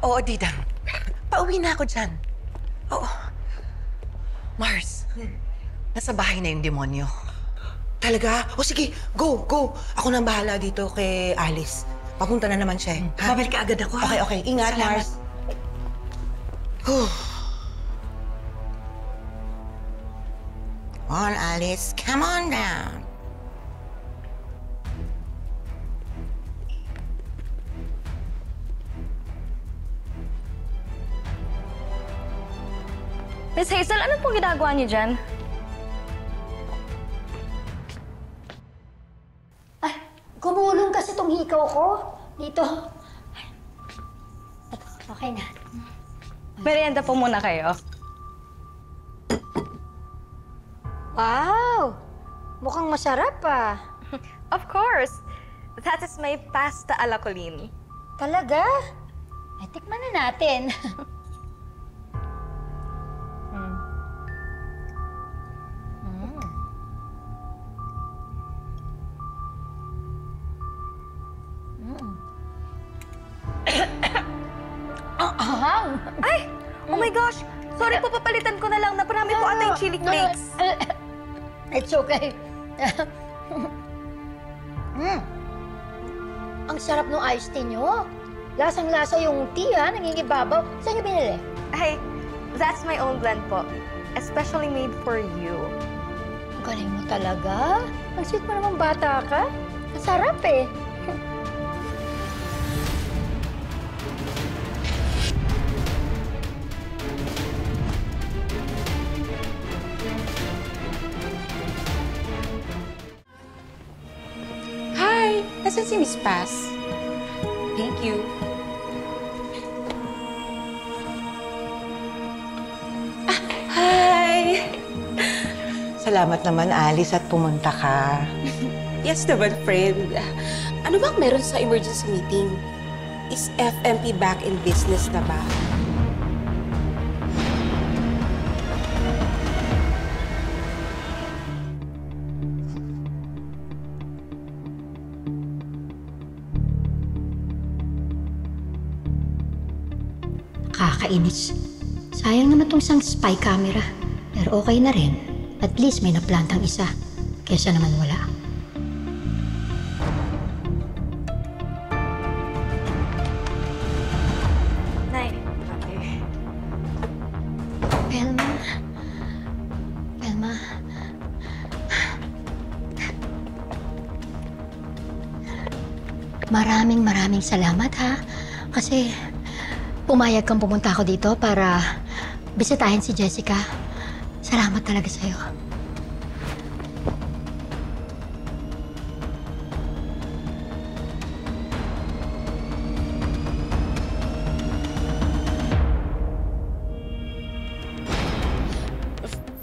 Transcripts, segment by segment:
Oo, Didang. Pauwi na ako dyan. Oo. Mars, nasa bahay na yung demonyo. Talaga? O sige, go, go. Ako nang bahala dito kay Alice. Papunta na naman siya, ha? Babalik ka agad ako, ha? Okay, okay. Ingat, Salamat. Mars. Whew. On, Alice. Come on down. Miss Hazel, ano pong ginagawa niyo dyan? Ay, gumulong kasi tong hikaw ko. Dito. Ito, okay na. Merienda po muna kayo. Wow! Mukhang masarap ah. Of course. That is my pasta alla Colleen. Talaga? Ay, tikman na natin. Ay! Oh my gosh! Sorry po, papalitan ko na lang. Naparami po ata yung chili flakes. It's okay. Ang sarap ng iced tea nyo. Lasang-lasa yung tea, ha? Nangingibabaw. Saan nyo binili? Ay, that's my own blend po. Especially made for you. Ang galing mo talaga. Ang sweet mo naman bata ka. Ang sarap eh. Nasaan si Miss Paz? Thank you. Hi! Salamat naman, Alice, at pumunta ka. Yes naman, friend. Ano bang meron sa emergency meeting? Is FMP back in business na ba? Kakainis. Sayang naman tong isang spy camera. Pero okay na rin. At least may naplantang isa. Kesa naman wala. Nay. Velma. Velma. Maraming salamat ha. Kasi pumayag kang pumunta ako dito para bisitahin si Jessica. Salamat talaga sa'yo.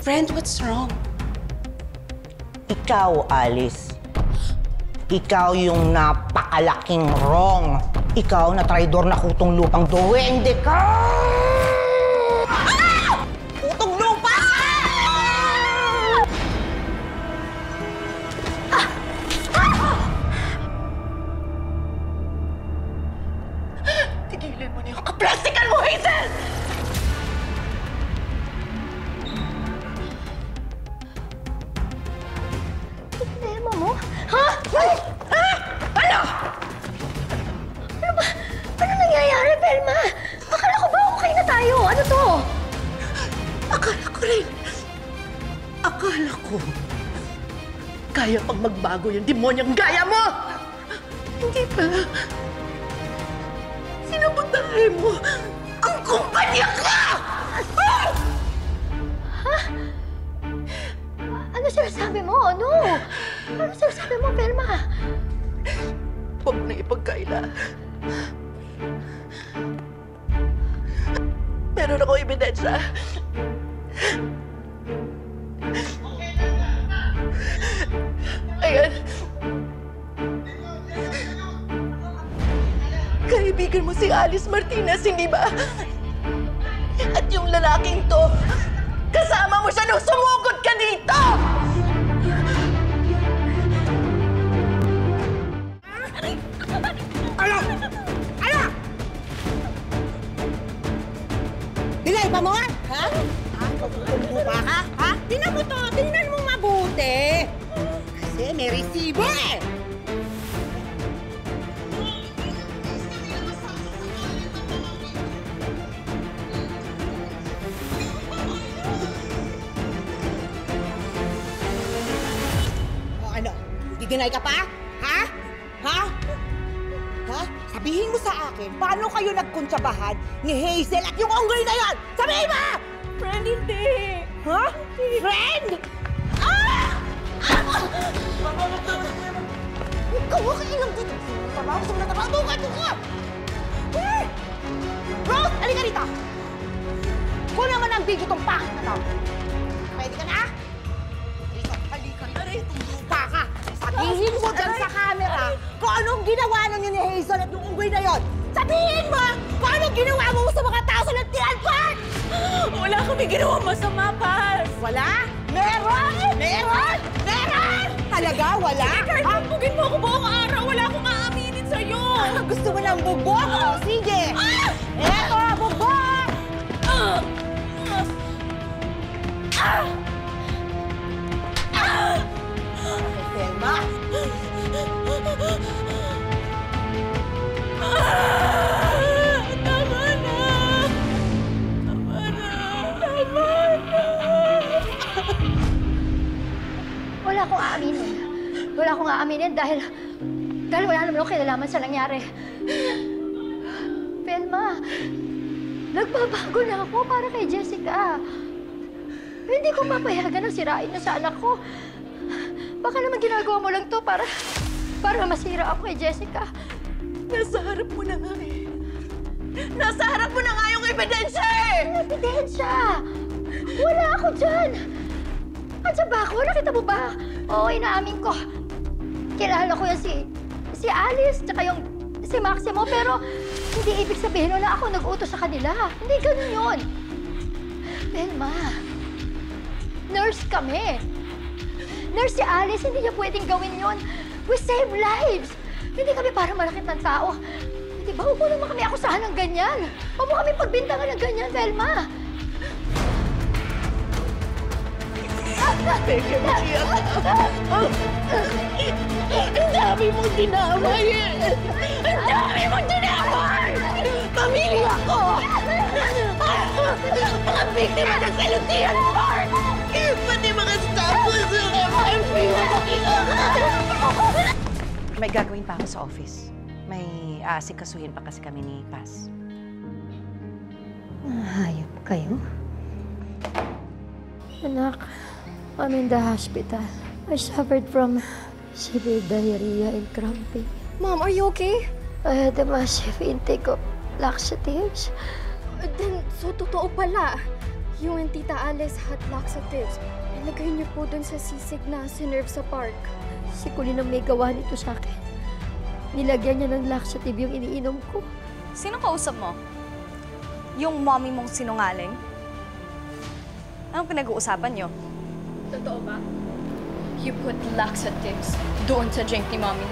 Friend, what's wrong? Ikaw, Alice. Ikaw yung napakalaking wrong. Ikaw na traidor na kutong lupang duwende ka! Ah! Kutong lupa! Tigilan mo na yung kaplastikan mo, Hazel! Problema mo? Ha? Ano? Ano nangyayari, Velma? Akala ko ba okay na tayo? Ano to? Akala ko rin. Akala ko. Kaya pang magbago yung demonyang gaya mo! Hindi pala. Sinabotahe mo ang kumpanya ka! Ano sinasabi mo? Ano? Ano sinasabi mo, Velma? Huwag mo na ipagkaila. Meron ako ebidensya. Ayan. Kaibigan mo si Alice Martinez, hindi ba? At yung lalaking to, kasama mo siya nung sumugod ka dito! resibo eh! O ano? Giginay ka pa? Ha? Ha? Ha? Sabihin mo sa akin, paano kayo nagkuntsabahan ni Hazel at yung unggoy na yon? Sabihin mo! Friend, hindi. Ha? Friend? Ikaw, okay lang dito. Trabaho sa mga trabaho. Tuka, tuka! Rose, halika rito. Kung naman ang video tong pangit na tao. Pwede ka na? Halika rito. Tuka ka. Sabihin mo dyan sa camera kung anong ginawa nun yun ni Hazel at yung unggoy na yon. Sabihin mo kung anong ginawa mo sa mga tao sa Nagtian Park! Wala kami ginawang masama, Paz. Wala? Meron! Meron! Meron! Talaga? Wala? Kahit bugbugin mo ako buong araw, wala akong aaminin sa'yo. Gusto mo ng bugbog? O, sige! Eto, bugbog! Selma? Tama na! Tama na! Tama na! Wala akong aaminin. Wala akong aaminin dahil wala naman akong kinalaman sa nangyari. Velma, nagbabago na ako para kay Jessica. Hindi ko papayagan na sirain na sa anak ko. Baka naman ginagawa mo lang to para masira ako kay Jessica. Nasa harap mo na nga eh. Nasa harap mo na nga yung ebidensya eh! Ebidensya! Wala ako dyan! Andiyan ba ako? Nakita mo ba? Oo, inaamin ko. Kilala ko yan si Alice, tsaka yung si Maximo, pero hindi ibig sabihin na ako nag-utos sa kanila. Hindi ganun yun. Velma, nurse kami. Nurse si Alice, hindi niya pwedeng gawin yun. We save lives. Hindi kami para malakit ng tao. Hindi ba? Huwag mo naman kami akusahan ng ganyan. Huwag mo kami pagbintangan ng ganyan, Velma. Teka, makiyak ka. Ang dami mong dinamay eh! Ang dami mong dinamay! Pamilya ko! Mga biktima ng Salutian Park! Pati mga staff sa FMP! May gagawin pa ako sa office. May aasikasuhin pa kasi kami ni Paz. Hayop kayo. Anak, I'm in the hospital. I suffered from severe diarrhea and cramping. Mom, are you okay? I had a massive intake of laxatives. Then, so totoo pala. Yung Tita Alice had laxatives. Ilagay niyo po dun sa sisig na sinerve sa park. Si Colleen ang may gawa nito sa akin. Nilagyan niya ng laxative yung iniinom ko. Sino kausap mo? Yung mommy mong sinungaling? Anong pinag-uusapan niyo? Totoo ba? You put laxatives doon sa drink ni Mommy.